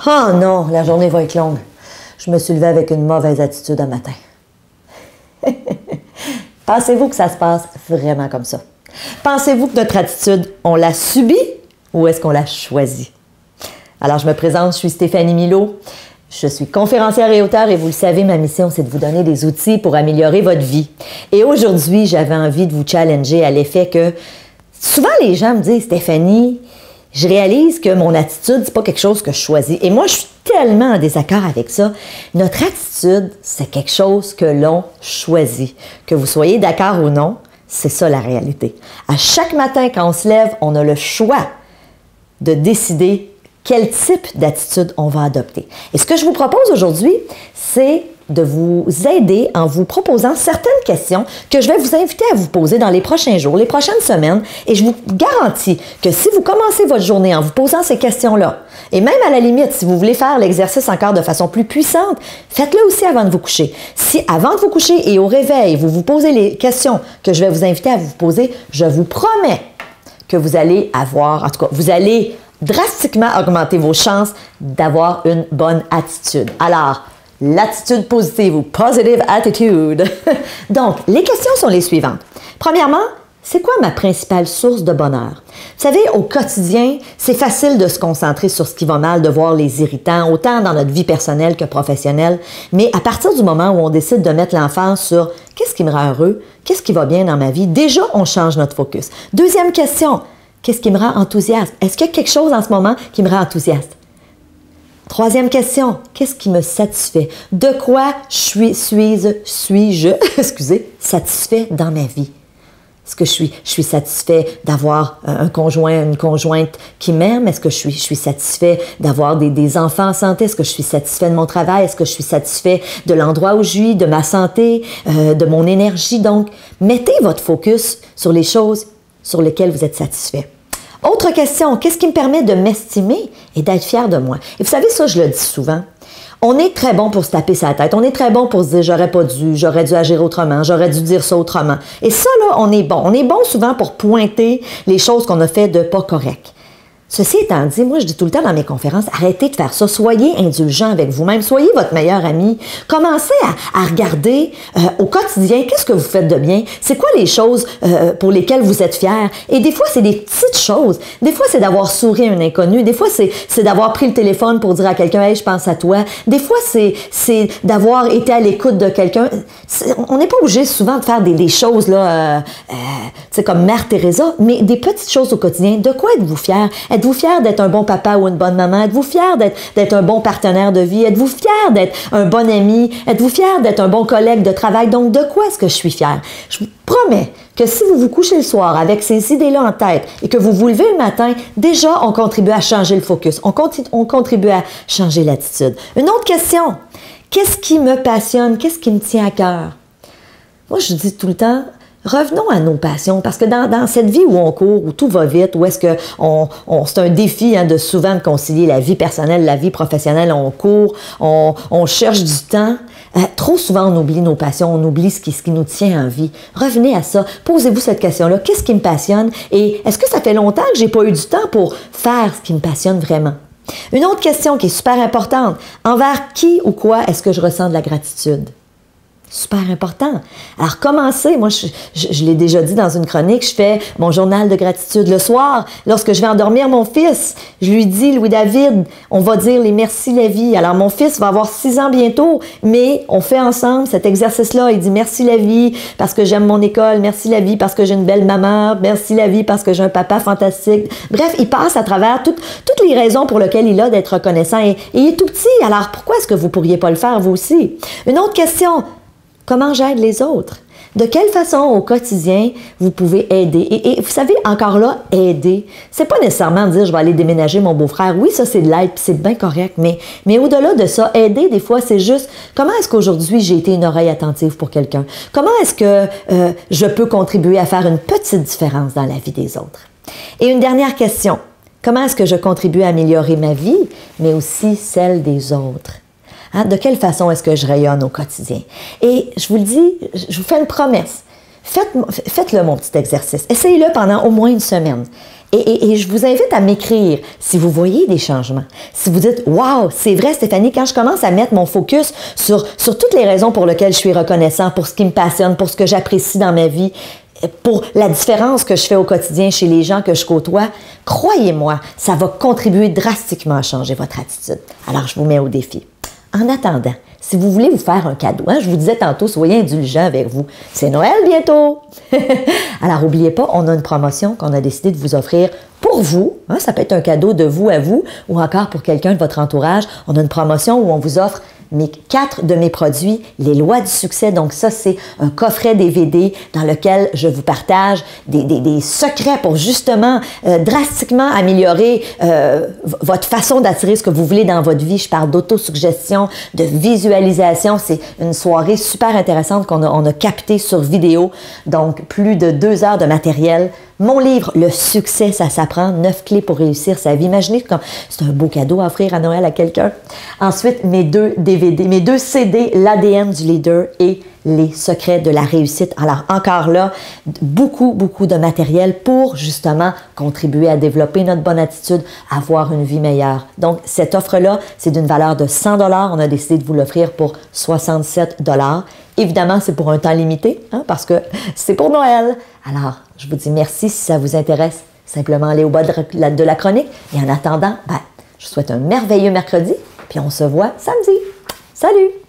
Oh non, la journée va être longue. Je me suis levée avec une mauvaise attitude un matin. Pensez-vous que ça se passe vraiment comme ça? Pensez-vous que notre attitude, on l'a subie ou est-ce qu'on l'a choisie? Alors, je me présente, je suis Stéphanie Milot. Je suis conférencière et auteure et vous le savez, ma mission, c'est de vous donner des outils pour améliorer votre vie. Et aujourd'hui, j'avais envie de vous challenger à l'effet que souvent les gens me disent « Stéphanie, je réalise que mon attitude, c'est pas quelque chose que je choisis. » Et moi, je suis tellement en désaccord avec ça. Notre attitude, c'est quelque chose que l'on choisit. Que vous soyez d'accord ou non, c'est ça la réalité. À chaque matin, quand on se lève, on a le choix de décider quel type d'attitude on va adopter. Et ce que je vous propose aujourd'hui, c'est de vous aider en vous proposant certaines questions que je vais vous inviter à vous poser dans les prochains jours, les prochaines semaines. Et je vous garantis que si vous commencez votre journée en vous posant ces questions-là, et même à la limite, si vous voulez faire l'exercice encore de façon plus puissante, faites-le aussi avant de vous coucher. Si avant de vous coucher et au réveil, vous vous posez les questions que je vais vous inviter à vous poser, je vous promets que vous allez avoir, en tout cas, vous allez drastiquement augmenter vos chances d'avoir une bonne attitude. Alors, l'attitude positive ou positive attitude. Donc, les questions sont les suivantes. Premièrement, c'est quoi ma principale source de bonheur? Vous savez, au quotidien, c'est facile de se concentrer sur ce qui va mal, de voir les irritants, autant dans notre vie personnelle que professionnelle. Mais à partir du moment où on décide de mettre l'emphase sur qu'est-ce qui me rend heureux, qu'est-ce qui va bien dans ma vie, déjà, on change notre focus. Deuxième question, qu'est-ce qui me rend enthousiaste? Est-ce qu'il y a quelque chose en ce moment qui me rend enthousiaste? Troisième question, qu'est-ce qui me satisfait? De quoi suis-je satisfait dans ma vie? Est-ce que je suis satisfait d'avoir un conjoint, une conjointe qui m'aime? Est-ce que je suis satisfait d'avoir des enfants en santé? Est-ce que je suis satisfait de mon travail? Est-ce que je suis satisfait de l'endroit où je vis, de ma santé, de mon énergie? Donc, mettez votre focus sur les choses sur lesquelles vous êtes satisfait. Autre question, qu'est-ce qui me permet de m'estimer et d'être fier de moi? Et vous savez, ça, je le dis souvent, on est très bon pour se taper sa tête, on est très bon pour se dire « j'aurais pas dû, j'aurais dû agir autrement, j'aurais dû dire ça autrement ». Et ça, là, on est bon. On est bon souvent pour pointer les choses qu'on a fait de pas correct. Ceci étant dit, moi, je dis tout le temps dans mes conférences, arrêtez de faire ça. Soyez indulgent avec vous-même. Soyez votre meilleur ami. Commencez à regarder au quotidien qu'est-ce que vous faites de bien. C'est quoi les choses pour lesquelles vous êtes fiers. Et des fois, c'est des petites choses. Des fois, c'est d'avoir souri à un inconnu. Des fois, c'est d'avoir pris le téléphone pour dire à quelqu'un « Hey, je pense à toi ». Des fois, c'est d'avoir été à l'écoute de quelqu'un. On n'est pas obligé souvent de faire des choses là, comme Mère Teresa, mais des petites choses au quotidien. De quoi êtes-vous fiers? Êtes-vous fier d'être un bon papa ou une bonne maman? Êtes-vous fier d'être un bon partenaire de vie? Êtes-vous fier d'être un bon ami? Êtes-vous fier d'être un bon collègue de travail? Donc, de quoi est-ce que je suis fière? Je vous promets que si vous vous couchez le soir avec ces idées-là en tête et que vous vous levez le matin, déjà, on contribue à changer le focus. On contribue à changer l'attitude. Une autre question. Qu'est-ce qui me passionne? Qu'est-ce qui me tient à cœur? Moi, je dis tout le temps, revenons à nos passions, parce que dans cette vie où on court, où tout va vite, où est-ce que c'est un défi de souvent de concilier la vie personnelle, la vie professionnelle, on court, on cherche du temps. Trop souvent, on oublie nos passions, on oublie ce qui nous tient en vie. Revenez à ça. Posez-vous cette question-là. Qu'est-ce qui me passionne? Et est-ce que ça fait longtemps que j'ai pas eu du temps pour faire ce qui me passionne vraiment? Une autre question qui est super importante. Envers qui ou quoi est-ce que je ressens de la gratitude? Super important. Alors, commencez. Moi, je l'ai déjà dit dans une chronique, je fais mon journal de gratitude le soir. Lorsque je vais endormir mon fils, je lui dis, Louis-David, on va dire les merci la vie. Alors, mon fils va avoir 6 ans bientôt, mais on fait ensemble cet exercice-là. Il dit merci la vie parce que j'aime mon école, merci la vie parce que j'ai une belle maman, merci la vie parce que j'ai un papa fantastique. Bref, il passe à travers toutes les raisons pour lesquelles il a d'être reconnaissant. Et il est tout petit. Alors, pourquoi est-ce que vous ne pourriez pas le faire, vous aussi? Une autre question. Comment j'aide les autres? De quelle façon au quotidien vous pouvez aider? Et vous savez, encore là, aider, c'est pas nécessairement dire je vais aller déménager mon beau-frère. Oui, ça c'est de l'aide, puis c'est bien correct, mais au-delà de ça, aider, des fois, c'est juste comment est-ce qu'aujourd'hui j'ai été une oreille attentive pour quelqu'un? Comment est-ce que je peux contribuer à faire une petite différence dans la vie des autres? Et une dernière question. Comment est-ce que je contribue à améliorer ma vie, mais aussi celle des autres? De quelle façon est-ce que je rayonne au quotidien? Et je vous le dis, je vous fais une promesse. Faites-le, mon petit exercice. Essayez-le pendant au moins une semaine. Et je vous invite à m'écrire si vous voyez des changements. Si vous dites « Wow, c'est vrai Stéphanie, quand je commence à mettre mon focus sur toutes les raisons pour lesquelles je suis reconnaissant, pour ce qui me passionne, pour ce que j'apprécie dans ma vie, pour la différence que je fais au quotidien chez les gens que je côtoie, croyez-moi, ça va contribuer drastiquement à changer votre attitude. Alors, je vous mets au défi. En attendant, si vous voulez vous faire un cadeau, je vous disais tantôt, soyez indulgents avec vous. C'est Noël bientôt! Alors, n'oubliez pas, on a une promotion qu'on a décidé de vous offrir pour vous. Ça peut être un cadeau de vous à vous ou encore pour quelqu'un de votre entourage. On a une promotion où on vous offre 4 de mes produits, les lois du succès. Donc ça, c'est un coffret DVD dans lequel je vous partage des secrets pour justement drastiquement améliorer votre façon d'attirer ce que vous voulez dans votre vie. Je parle d'autosuggestion, de visualisation. C'est une soirée super intéressante qu'on a captée sur vidéo. Donc, plus de 2 heures de matériel. Mon livre, Le succès, ça s'apprend, 9 clés pour réussir sa vie. Imaginez comme c'est un beau cadeau à offrir à Noël à quelqu'un. Ensuite, mes 2 DVD, mes 2 CD, L'ADN du leader et Les secrets de la réussite. Alors, encore là, beaucoup de matériel pour justement contribuer à développer notre bonne attitude, avoir une vie meilleure. Donc, cette offre-là, c'est d'une valeur de 100 $. On a décidé de vous l'offrir pour 67 $. Évidemment, c'est pour un temps limité, parce que c'est pour Noël. Alors, je vous dis merci si ça vous intéresse. Simplement allez au bas de la chronique. Et en attendant, je vous souhaite un merveilleux mercredi. Puis on se voit samedi. Salut!